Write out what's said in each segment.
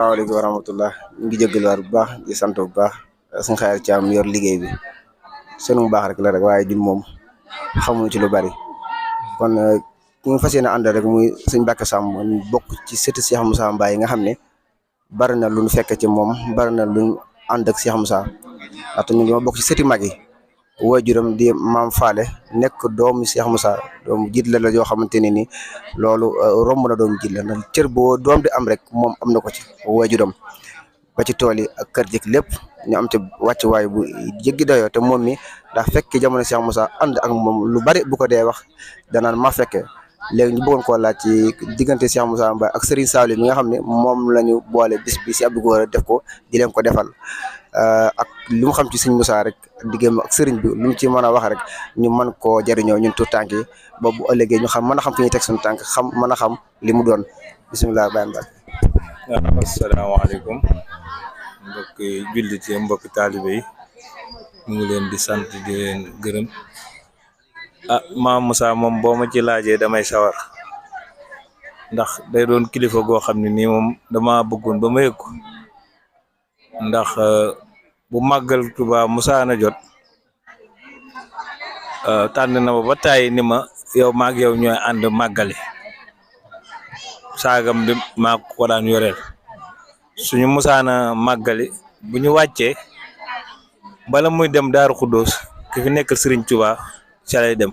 Waaleykum wa rahmatullah ñu ngi jégaluwaat bu baax di sant bu baax suñu xayal ci am yor liggéey bi sunu baax rek la rek waaye ñun moom xamuñu ci lu bari kon ki nga fas yéene ànd rek muy sëñ Mbacke Samb bokk ci sëti Cheikh Moussa Mbaye nga xam ne bari na lu ñu fekk ci moom bari na lu ñu ànd ak Cheikh Moussa ndaxte ñun ñoo bokk ci sëti mag yi waajuram di maam Faale nekk doomu Cheikh Moussa doomu jiit la yoo xamante ne ni loolu romb na doomu jiit la ndax cër boo doom di am rek moom am na ko ci waajuram ba ci tool yi ak kër jëkk lépp ñu am ci wàccuwaay bu jéggi dayoo te moom mi ndax fekk jamono Cheikh Moussa ànd ak moom lu bari bu ko dee wax danaan ma fekke léegi ñu bëggoon koo laaj ci diggante Cheikh Moussa Mbaye ak Serigne Saliou mi nga xam ne moom la ñu boole bis bi si Abdou Gora def ko di leen ko defal ak lu mu xam ci Serigne Moussa rek diggam ak Serigne bi lu mu ci mën a wax rek ñu mën koo jariñoo ñun tout tànk yi ba bu ëllëgee ñu xam mën a xam fi ñuy teg suñu tànk xam mën a xam li mu doon bisimilah Baye Mbacke. waaw asalaamaaleykum mbokki jullit yi mbokki taalibe yi ñu ngi leen di sant di leen gërëm maam Moussa moom boo ma ci laajee damay sawar ndax day doon kilifa goo xam ne nii moom dama bëggoon ba ma yëg ko ndax bu màggal Tuubaa Moussa na jot tànn na ma ba tàyyi ni ma yow maag yow ñooy ànd màggale saagam di maa ko daan yoreel suñu musaana màggali bu ñu wàccee bala muy dem Daaru Xuddoos ki fi nekk Serigne Touba ca lay dem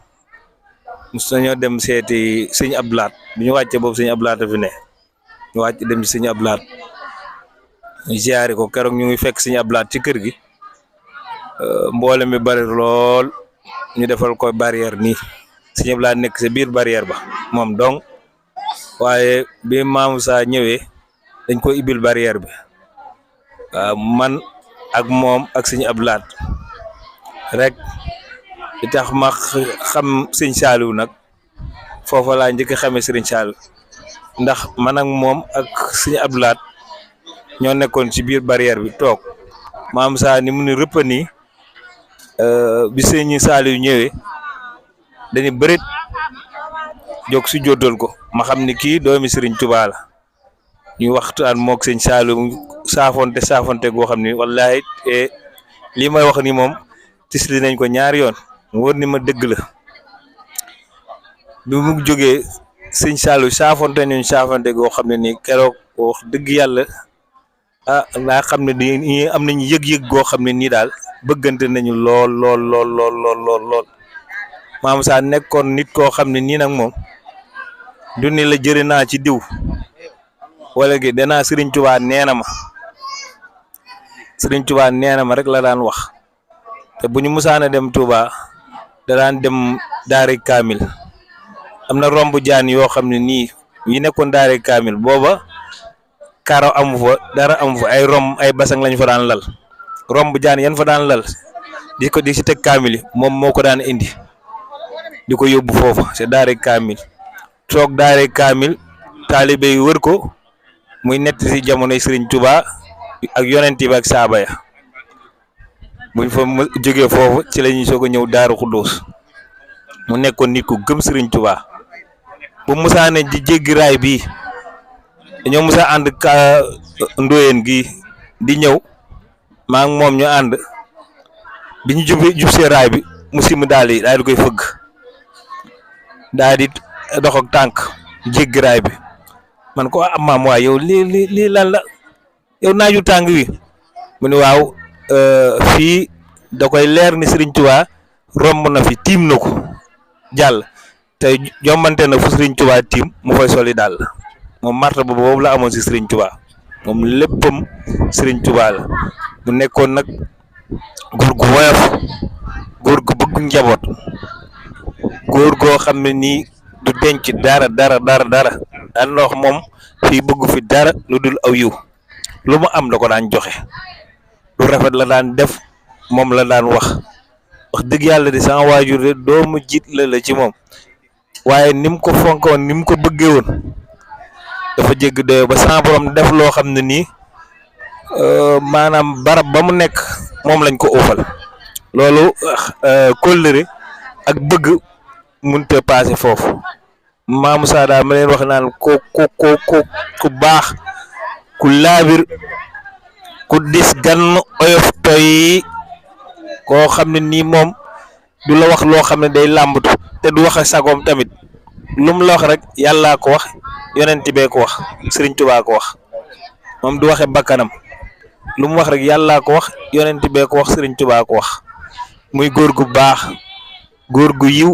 mos nañoo dem seeti sëñ Ablaat bu ñu wàccee boobu sëñ Ablaat a fi ne ñu wàcc dem ci sëñ Ablaat ñu ziyaari ko keroog ñu ngi fekk sëñ Ablaat ci kër gi mboole mi bari lool ñu defal ko barrière nii sëñ Ablaat nekk sa biir barrière ba moom donc waaye bi Maam Moussa ñëwee dañ ko ibil barrière bi man ak moom ak sëñ Ablaat rek li tax ma xam sëñ Saliou nag foofa laa njëkk a xamee sëriñ Saliou ndax man ak moom ak sëñ Ablaat ñoo nekkoon ci biir barrière bi toog Maam Moussa ni mu ni rëpp nii bi sëñ Saliou ñëwee dañu bërit jóg si jóotal ko ma xam ni kii doomi Serigne Touba la ñu waxtaan moog sëñ Saliou saafonte goo xam ni wallahi lii may wax ni moom tisli nañ ko ñaari yoon mu wër ni ma dëgg la bi mu jógee sëñ Saliou saafonte goo xam ne nii keroog wax dëgg yàlla laa xam ne ni am nañu yëg-yëg goo xam ne nii daal bëggante nañu lool lool lool lool lool lool lool Maam Moussa nekkoon nit koo xam ne nii nag moom du ni la jëre naa ci diw wala gi danaa Serigne Touba nee na ma Serigne Touba nee na ma rek la daan wax te bu ñu musaana dem Touba da daan dem daare kaamil am na romb jaan yoo xam ne nii yi nekkoon daare kaamil booba karo amu fa dara amu fa ay basang lañ fa daan lal romb jaan yan fa daan lal di si teg kaamil yi moom moo ko daan indi di ko yóbbu foofa c'est daare kaamil toog daare kaamil taalibe yi wër ko muy nett si jamonoy Serigne Touba ak yonent bi ak saaba ya buñ fa jógee foofu ci la ñuy soog a ñëw Daaru Xuddoos mu nekkoon nit ku gëm Serigne Touba bu musaane di jéggi raay bii dañoo musa ànd ka ndóoyeen gi di ñëw maa ngi moom ñu ànd bi ñu jub see raay bi mu sim daal di koy fëgg daal di dox ak tànk jéggi raay bi man ko am maam waay yow lii lan la yow naaju tàng wi mu ne waaw fii da koy leer ni Serigne Touba romb na fi tiim na ko jàll te jombante na fu Serigne Touba tiim mu fay soli daal moom marta boobu la amoon si Serigne Touba moom léppam Serigne Touba la mu nekkoon nag góor gu woyof góor gu bëgg njaboot góor goo xam ne nii du denc dara daan wax moom fii bëgg fi dara lu dul aw yiw lu mu am da ko daan joxe lu rafet la daan def moom la daan wax dëgg yàlla di sama waajur de doomu jiit la ci moom waaye ni mu ko fonkoon ni mu ko bëggee woon dafa jégg doyo ba sama borom def loo xam ne nii maanaam barab ba mu nekk moom lañ ko uufal loolu kóllëre ak bëgg mënut a passé foofu Maam Moussa daal ma leen wax naan ku baax ku laabir ku dis gan oyof toy koo xam ne nii moom du la wax loo xam ne day làmbatu te du wax ak sagoom tamit lu mu la wax rek yàllaa ko wax yonent bee ko wax Sëriñ Tuubaa ko wax moom du waxe bakkanam lu mu wax rek yàllaa ko wax yonent bee ko wax Sëriñ Tuubaa ko wax muy góor gu baax góor gu yiw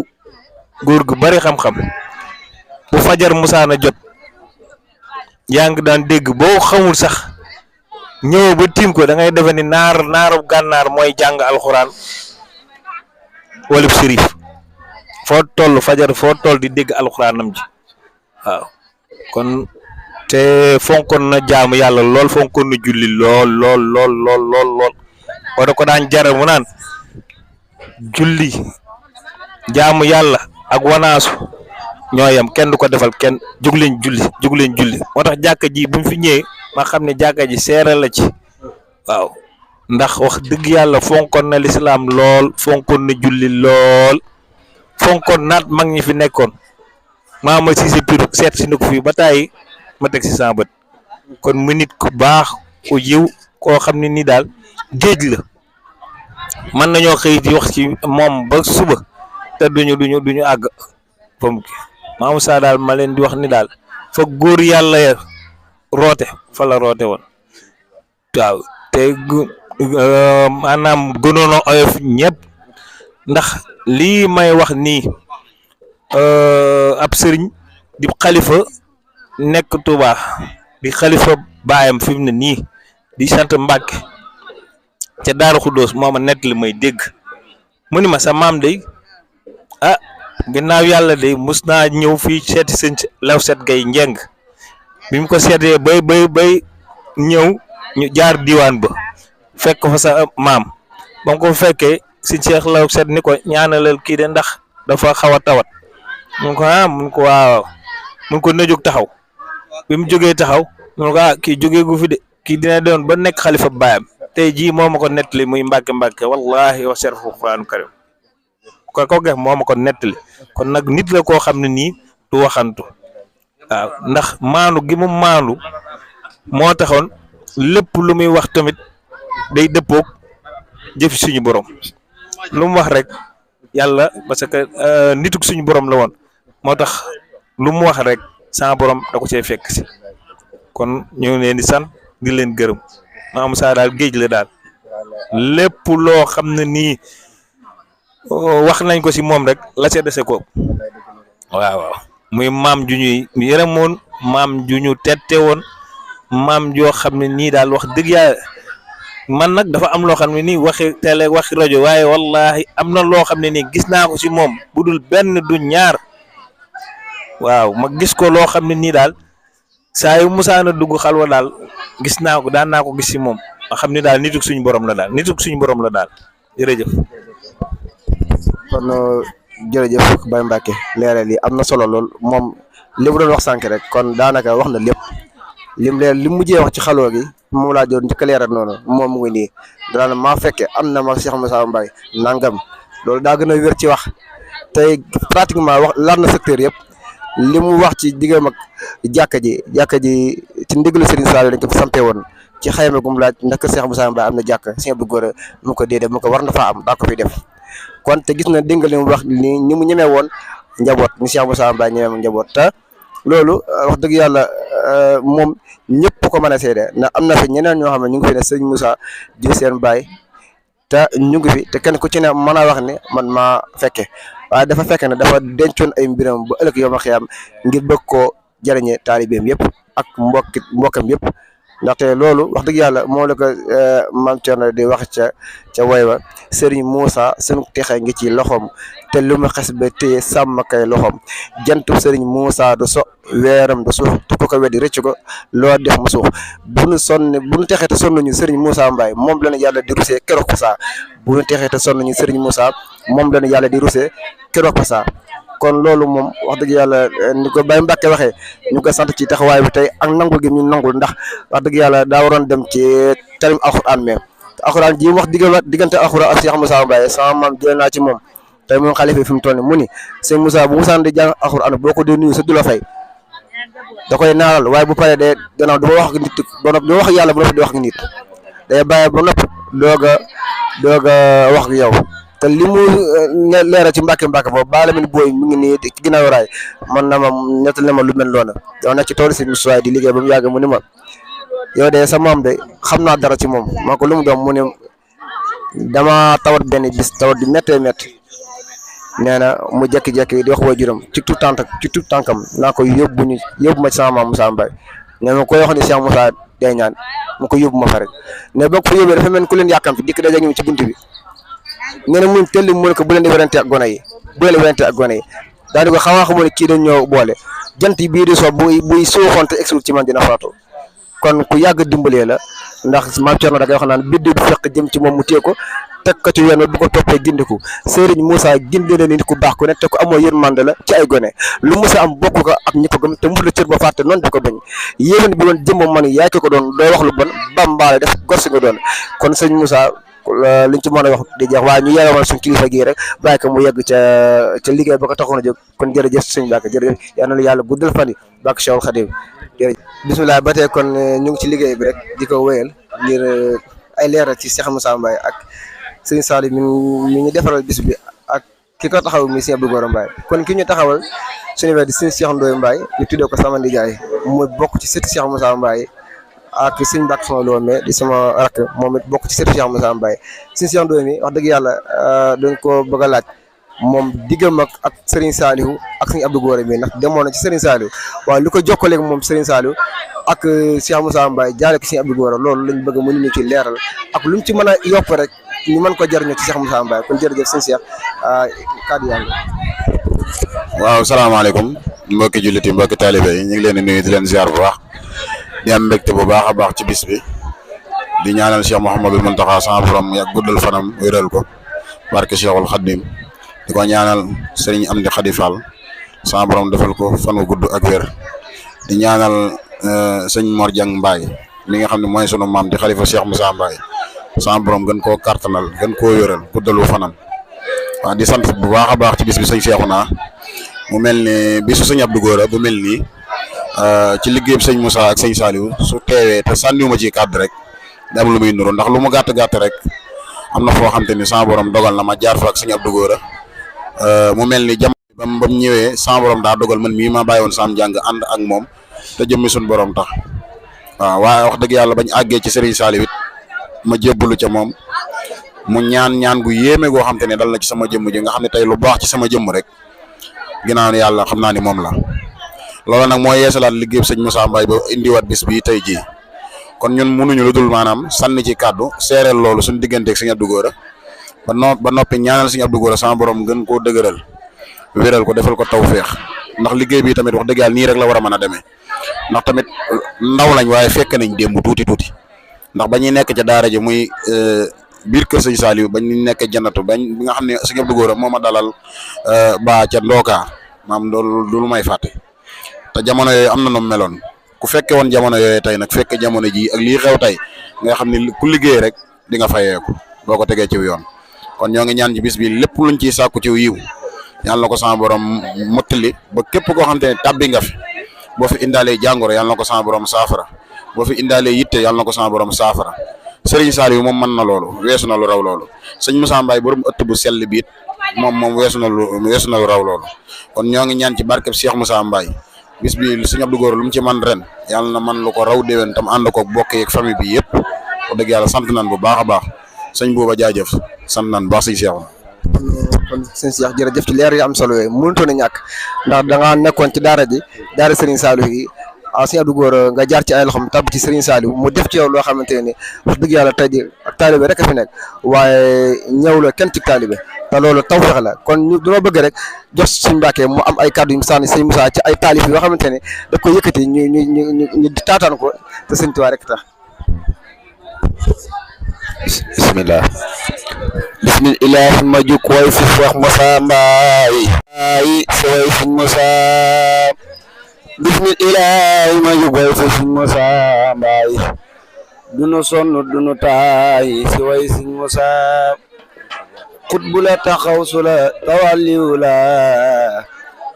góor gu bari xam-xam bu fajar musaana jot yaa ngi daan dégg boo xamul sax ñëw ba tiim ko da ngay defe ni naaru gànnaar mooy jàng alxuraan walib sërif foo toll fajar foo toll di dégg alxuraanam ji waaw kon te fonkoon na jaamu yàlla lool fonkoon na julli lool wala ko daan jare mu naan julli jaamu yàlla ak wanaasu ñooyam kenn du ko defal kenn jug leen julli moo tax jàkka ji bu mu fi ñëwee ma xam ne jàkka ji seere la ci waaw ndax wax dëgg yàlla fonkoon na lislaam lool fonkoon na julli lool fonkoon naat mag ñi fi nekkoon maama si pir seet si na ko fii ba tàyyi ma teg si sama bët kon mu nit ku baax ku yiw koo xam ne nii daal géej la mën nañoo xëy di wax ci moom ba suba te duñu àgg fam maamu saa daal ma leen di wax ni daal fa góor yàlla ya roote fa la roote woon waaw te maanaam gënoon a oyof ñëpp ndax lii may wax nii ab sëriñ di xalifa nekk Touba di xalifa baayam fi mu ne nii di sant Mbàkke ca Daaru Xuddoos moo ma nett li may dégg mu ni ma sa maam day ginnaaw yàlla de mus naa ñëw fii seeti sëñ Lawset Gay Njeng bi mu ko seetee bay ñëw ñu jaar diwaan ba fekk fa sa maam ba mu ko fekkee si Cheikh Lawset ni ko ñaanalal kii de ndax dafa xaw a tawat mun ko waaw mun ko na jóg taxaw bi mu jógee taxaw mun ko kii jógee gu fi de kii dina doon ba nekk xalifa baayam tey jii moo ma ko nettali muy Mbàkke wallahi wa serfu Qur'aanu Karim ko gex moo ma ko nettali kon nag nit la koo xam ne nii du waxantu waaw ndax maanu gi mu maanu moo taxoon lépp lu muy wax tamit day dëppoog jëf suñu borom lu mu wax rek yàlla parce que nituk suñu borom la woon moo tax lu mu wax rek sama borom da ko cay fekk si kon ñu ngi leen di sant di leen gërëm Maam Saa daal géej la daal lépp loo xam ne nii wax nañ ko si moom rek la ca dese ko waaw muy maam ju ñuy yërëmoon maam ju ñu tette woon maam joo xam ne nii daal wax dëgg yàlla man nag dafa am loo xam ne nii waxi télé waxi rajo waaye wallahi am na loo xam ne nii gis naa ko si moom bu dul benn du ñaar waaw ma gis ko loo xam ne nii daal saa yu musaana dugg xalwa daal gis naa ko daan naa ko gis si moom ma xam ne daal nituk suñu borom la daal jërëjëf. kon jërëjëf Baye Mbacke leeral yi am na solo lool moom li mu doon wax sànq rek kon daanaka wax na lépp li mujjee wax ci xalwa gi moom laa doon njëkk a leeral noonu moom mu ngi nii daanaka maa fekke am na ma Cheikh Moussa Mbaye nangam loolu daa gën a wér ci wax tey pratiquement wax laal na secteur yëpp li mu wax ci diggam ak jàkka ji ci ndigalu Serigne Saliou dañ ko fi sampee woon ci xayma gu mu laaj ndax kër Cheikh Moussa Mbaye am na jàkka Cheikh Abdou Gora mu ko déedéet mu ko war na faa am daa ko fi def. kon te gis na dégg nga li mu wax ni mu ñemee woon njaboot ni Cheikh Moussa Mbaye ñemee woon njaboot te loolu wax dëgg yàlla moom ñëpp ko mën a seede ndax am na fi ñeneen ñoo xam ne ñu ngi fi ne sëñ Moussa di seen baay te ñu ngi fi te kenn ku ci ne mën a wax ne man maa fekke waaye dafa fekk ne dafa dencoon ay mbiram ba ëllëg yow ma xiyam ngir bëgg koo jariñe taalibeem yëpp ak mbokkam yëpp ndaxte loolu wax dëgg yàlla moom la ko maam Thierno di wax ca woy wa Serigne Moussa sunu texe ngi ci loxoom te lu ma xes ba téye sàmm kay loxoom jantu Serigne Moussa du so weeram du suux te ku ko weddi rëcc ko loo def mu suux bu nu texee te sonn ñu Serigne Moussa Mbaye moom la ñu yàlla di rusee keroog Passa bu nu texee te sonn ñu Serigne Moussa moom la ñu yàlla di rusee keroog Passa kon loolu moom wax dëgg yàlla ni ko Baye Mbacke waxee ñu ko sant ci taxawaay bi tey ak nangul gi ñu nangul ndax wax dëgg yàlla daa waroon dem ci tarim alxuraan mais alxuraan ji wax diggante alxuraan ak Cheikh Moussa Mbaye sama maam jëlee naa ci moom tey moom xalifa fi mu toll nii mu ni sëñ Moussa bu Moussa di jàng alxuraan boo ko dee nuyu sa du la fay da koy naaral waaye bu paree de gannaaw du ma wax ak nit ba noppi du ma wax ak yàlla ba noppi di wax ak nit day bàyyi ba noppi doog a wax ak yow te li mu leeral ci mbàkke boobu Baye Lamine Boye mu ngi nii ci ginnaaw raay man na ma nettal na ma lu mel noonu dama nekk ci toolu si Moussa di liggéey ba mu yàgg mu ni ma yow de sa maam de xam naa dara ci moom maa ko lu mu doon mu ne dama tawat benn bis tawat di méttee métti nee na mu jékki-jékki di wax waajuram ci tout tànkam naa ko yóbbu ma ci sama maam Moussa Mbaye nee ma koy wax ni Cheikh Moussa day ñaan mu ko yóbbu ma fa rek ne boo ko fa yóbbee dafa mel ni ku leen yàkkamti dikk daje ngi ci bunt bi nee na muñ teel mu ne ko bu leen di werante ak gone yi daal di ko xamoo ne kii dañ ñoo boole jant yi bii di so buy suuxoon te egsul ci man dina faatu kon ku yàgg dimbalee la ndax maam Thierno da ngay wax naan biddi bu fekk jëm ci moom mu téye ko teg ko ci yoon bu ko toppee gindiku Serigne Moussa gindi na nit ku baax ku nekk te ku amoo yërmande la ci ay gone lu Moussa am bokk ko ak ñi ko gëm te mu la cër ba fàtte noonu di ko bañ yéen bi woon jëmmam man yaay ko doon doo wax lu bon bambaale def gor si nga doon kon sëñ Moussa liñ ci mën a wax di jeex waaye ñu yeewamal suñ kilifa gii rek bàyyi ko mu yegg ca liggéey ba ko taxoon a jóg kon jërëjëf sëñ Mbacke jërëjëf yal na la yàlla guddal fan yi Mbacke Cheikhul Khadim jërëjëf bisimilah ba tey kon ñu ngi ci liggéey bi rek di ko wéyal ngir ay leeral ci Cheikh Moussa Mbaye ak sëñ Saliou mi ñu defaral bis bi ak ki ko taxaw mi sëñ Abdou Gora Mbaye kon ki ñu taxawal suñu wet di sëñ Cheikh Ndoye Mbaye ñu tuddee ko sama ndijaay mu bokk ci sëti Cheikh Moussa Mbaye ak sëñ Mbacke sama loome di sama rakk moom it bokk ci sëti Cheikh Moussa Mbaye sëñ Cheikh Ndoye mi wax dëgg yàlla dañ ko bëgg a laaj moom diggam ak Serigne Saliou ak sëñ Abdou Gora mi ndax demoon na ci Serigne Saliou waaye lu ko jokkaleeg moom Serigne Saliou ak Cheikh Moussa Mbaye jaale ko sëñ Abdou Gora loolu lañ bëgg mënuñu ci leeral ak lu mu ci mën a yokk rek ñu mën ko jëriñoo ci Cheikh Moussa Mbaye kon jërëjëf sëñ Cheikh kàddu yaa ngi. waaw salaamaaleykum mbokki jullit yi mbokki taalibe yi ñu ngi leen di nuyu di leen ziar bu baax di am mbégte bu baax a baax ci bis bi di ñaanal Cheikh Mouhamadul Mountakha sama borom yak guddal fanam wéral ko barke Cheikhul Khadim di ko ñaanal Serigne Amdi Khady Fall sama borom defal ko fan wu gudd ak wér di ñaanal sëñ Mor Dieng Mbaye mi nga xam ne mooy sunu maam di xalifa Cheikh Moussa Mbaye sama borom gën koo kartanal gën koo wéral guddalu fanam waaw di sant bu baax a baax ci bis bi sëñ Cheikhouna mu mel ni bisu sëñ Abdou Gora bu mel nii ci liggéeyam sëñ Moussa ak sëñ Saliou su teewee te sànniwuma ci kàddu rek da am lu muy nuru ndax lu mu gàtt rek am na foo xam te ni sama borom dogal na ma jaar fa ak sëñ Abdou Gora mu mel ni jamono ba mu ñëwee sama borom daa dogal man mii ma bàyyi woon sam jàng ànd ak moom te jëmmi suñu borom tax waaw waaye wax dëgg yàlla bañ àggee ci Serigne Saliou it ma jébbalu ca moom mu ñaan gu yéeme goo xam te ne dal na ci sama jëmm ji nga xam ne tey lu baax ci sama jëmm rek ginnaaw yàlla xam naa ni moom la loolu nag mooy yeesalaat liggéey sëñ Moussa Mbaye ba indiwaat bis bii tey jii kon ñun mënuñu lu dul maanaam sànni ci kàddu seereel loolu suñu digganteeg sëñ Abdou Gora ba noppi ñaanal sëñ Abdou Gora sama borom gën koo dëgëral wéral ko defal ko tawféex ndax liggéey bi tamit wax dëgg yàlla nii rek la war a mën a demee ndax tamit ndaw lañ waaye fekk nañ démb tuuti ndax ba ñuy nekk ca daara ji muy biir kër sëñ Saliou bañ ñu nekk jannatu bi nga xam ne sëñ Abdou Gora moo ma dalal ba ca Ndoka maam loolu du lu may fàtte te jamono yooyu am na nu meloon ku fekke woon jamono yooyu tey nag fekk jamono ji ak lii xew tey nga xam ne ku liggéey rek di nga fayeeku boo ko tegee ci yoon kon ñoo ngi ñaan ci bis bi lépp luñ ciy sàkku ci yiw yàlla na ko sama borom mottali ba képp koo xam te ne tabbi nga fi boo fi indaalee jàngoro yàlla na ko sama borom saafara boo fi indaalee yitte yàlla na ko sama borom saafara Serigne Saliou moom mën na loolu weesu na lu raw loolu sëñ Moussa Mbaye borom ëtt bu sell bi it moom weesu na lu raw loolu kon ñoo ngi ñaan ci barkeb Cheikh Moussa Mbaye bis bi sëñ Abdou Gora lu mu ci man ren yàlla na man lu ko raw déwén tam ànd ko bokk yeeg famille bi yëpp wax dëgg yàlla sant nañ bu baax a baax sëñ booba jaajëf sant nañ baax sëñ Cheikh. kon sëñ Cheikh jërëjëf ci leer yi am solo yooyu mënutoon a ñàkk ndax da ngaa nekkoon ci daara Serigne Saliou yi sëñ Abdou Gora nga jaar ci ay loxoom tabb ci Serigne Saliou mu def ci yow loo xamante ne wax dëgg yàlla tey jii ak taalibe rek a fi nekk waaye ñëw la kenn ci taalibe te loolu tawfeex la kon ñu dama bëgg rek jox suñu Mbàkke mu am ay kàddu yu mu sànni sëñ Moussa ci ay taalif yoo xamante ne daf ko yëkkati ñu taataan ko te sëñ Tuubaa rek tax. bismillah ma juk way fi wax Moussa Mbaye si way sëñ Moussa bismillah ma juk way fi sëñ Moussa Mbaye dunu sonn dunu taay si way sëñ Moussa xutbu la taxaw su la tawalliw la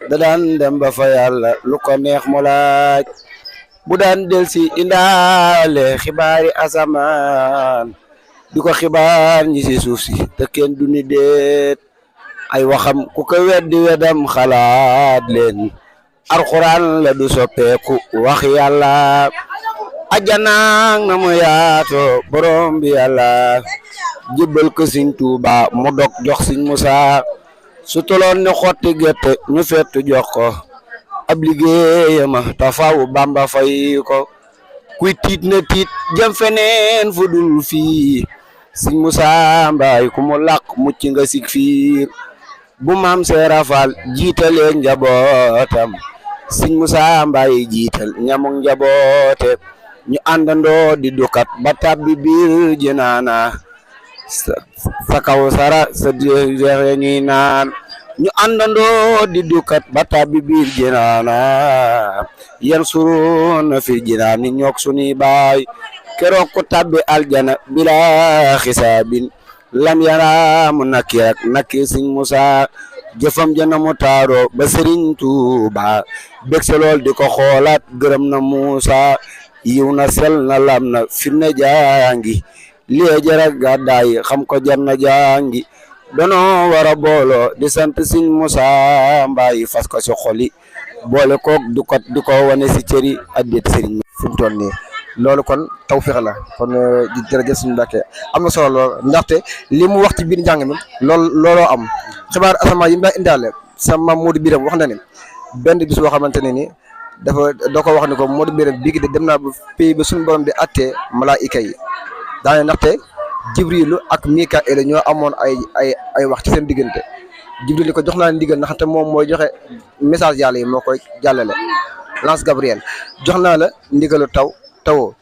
da daan dem ba fa yàlla lu ko neex mu laaj bu daan del si indaale xibaari asamaan di ko xibaar ñi si suuf si te kenn du ni déet ay waxam ku ko weddi wedam xalaat leen alxuraan la du soppeeku wax yàlla ajanaang na mu yaato borom bi yàlla jébbal ko Sëñ Tuuba mu dog jox Sëñ Musaa su toloon ne xotti gerte ñu fettu jox ko ab liggéeyama tafawu Bamba fay ko kuy tiit na tiit jëm feneen fu dul fii Sëñ Musaa Mbaay ku mu làq mucc nga sig fiir bu maam Seera Faal jiitalee njabootam Sëñ Musaa Mbaay jiital ñamuk njaboote ñu àndandoo di dukat ba tabbi biir jinaana sa kaw sara sa jeexe ñuy naan ñu àndandoo di dukat ba tabbi biir jinaana yan suruna fi jinaani ñook sunuy baay keroog ku tabbi aljana bila xisaabin lam yaraamu nakirak nakir Sëñ Musaa jëfam jana mu taaro ba Sëriñ Tuuba bég sa lool di ko xoolaat gërëm na Muusa yiw na sel na lam na firne jaangi lie jara gàddaay xam ko jar na jaangi dono wara booloo di sant Sëñ Musaa Mbaay fas ko si xoli boole koog du ko wane si cëri addit sëriñ fi mu toll nii loolu kon tawfeex la kon di jërëjëf suñu Mbàkke am na solo lool ndaxte li mu wax ci biir njàng mi looloo am xibaar asamaan yi mu daan indaale sa maam Modou Biram wax na ne benn bis boo xamante ne ni da ko wax ni ko Modou Biram bii de dem naa ba pays ba suñu borom di attee malaayika yi daane ndaxte Jibrilu ak Mikaayil ñoo amoon ay wax ci seen diggante Jibril ni ko jox naa ndigal ndaxte moom mooy joxe message yàlla yi moo koy jàllale Lance Gabriel jox naa la ndigalu tawoo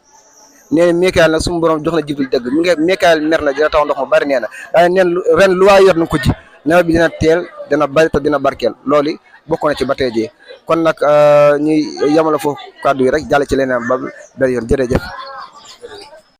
nee na Mikaayil nag suñu borom jox na Jibril dëgg Mikaayil mer na dina taw ndox mu bari nee na daane neen ren lu waay yor na ko ji nawet bi dina teel dina bari te dina barkeel loolu bokk na ci ba tey jii kon nag ñuy yamala foofu kàddu yi rek jàll ci leneen ba benn yoon jërëjëf